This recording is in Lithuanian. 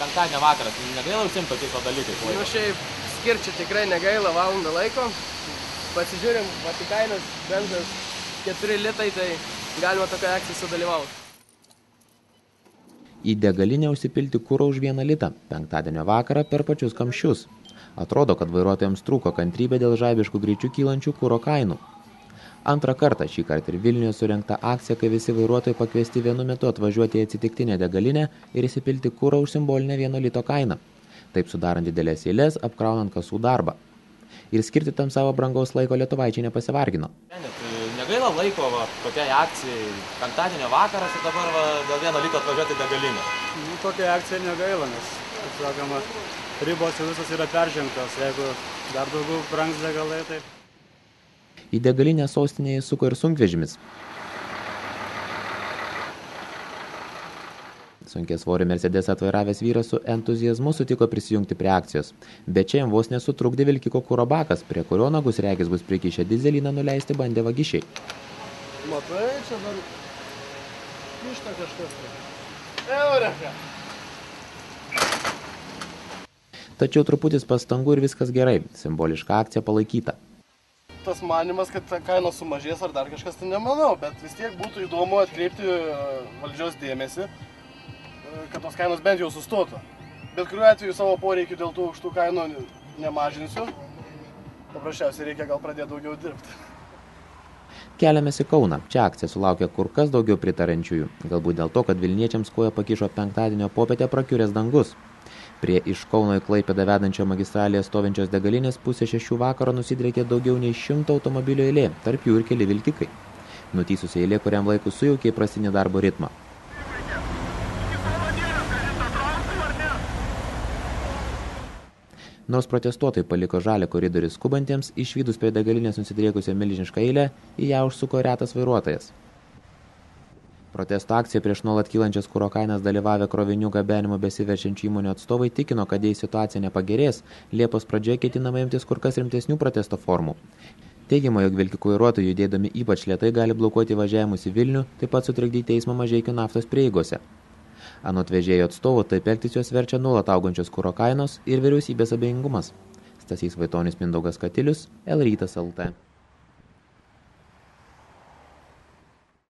penktadienio vakaras, negaila užsimti tokiais dalykais? Nu, šiaip skirčių tikrai negaila, valandą laiko. Pasižiūrim, Vatikainas, benzas 4 litai, tai galima tokią akciją sudalyvauti. Į degalinę užsipilti kuro už 1 litą, penktadienio vakarą per pačius kamščius. Atrodo, kad vairuotojams trūko kantrybė dėl žaibiškų greičių kylančių kuro kainų. Antrą kartą šį kartą ir Vilniuje surengta akcija, kai visi vairuotojai pakviesti vienu metu atvažiuoti į atsitiktinę degalinę ir įsipilti kurą už simbolinę 1 lito kainą. Taip sudarant didelės eilės, apkraunant kasų darbą. Ir skirti tam savo brangaus laiko lietuvaičiai nepasivargino. Negaila laiko tokiai akcijai penktadienio vakaras ir dabar dėl 1 lito atvažiuoti į degalinę? Tokia akcija negaila, nes, kaip sakoma, ribos visos yra peržengtos. Jeigu dar daugiau brangs degalai, tai... Į degalinę sostinėje suko ir sunkvežimis. Sunkiasvorį Mercedes atvairavęs vyras su entuziazmu sutiko prisijungti prie akcijos. Bet čia jam vos nesutrukdė vilkiko kuro bakas, prie kurio nagus regis bus prikišę dizeliną nuleisti bandė vagišiai. Matai, čia dar kišta kažkas. Eureka! Tačiau truputis pastangų ir viskas gerai. Simboliška akcija palaikyta. Tas manimas, kad kainos sumažės ar dar kažkas, tai nemanau, bet vis tiek būtų įdomu atkreipti valdžios dėmesį, kad tos kainos bent jau sustotų. Bet kuriuo atveju savo poreikių dėl tų aukštų kainų nemažinsiu. Paprasčiausiai reikia gal pradėti daugiau dirbti. Keliamės į Kauną. Čia akcija sulaukė kur kas daugiau pritarančiųjų. Galbūt dėl to, kad vilniečiams koją pakišo penktadienio popietę prakiuręs dangus. Prie iš Kauno į Klaipėdą vedančio magistralėje stovinčios degalinės 5:30 vakaro nusidriekė daugiau nei 100 automobilių eilė, tarp jų ir keli vilkikai. Nutysusi eilė kuriam laiku sujaukė įprastinį darbo ritmą. Nors protestuotojai paliko žalią koridorių skubantiems, išvydus prie degalinės nusidriekusią milžinišką eilę, į ją užsuko retas vairuotojas. Protesto akcija prieš nuolat kylančias kuro kainas dalyvavę krovinių gabenimo besiverčiančių įmonių atstovai tikino, kad jei situacija nepagerės, Liepos pradžioje ketinama imtis kur kas rimtesnių protesto formų. Teigiama, jog vilkikų vairuotojai judėdami ypač lėtai gali blokuoti važiavimus į Vilnių, taip pat sutrikdyti eismą Mažeikių naftos prieigose. Anot vežėjų atstovų, taip elgtis juos verčia nuolat augančios kuro kainos ir vyriausybės abejingumas. Stasys Vaitonis, Mindaugas Katilius, LRytas LT.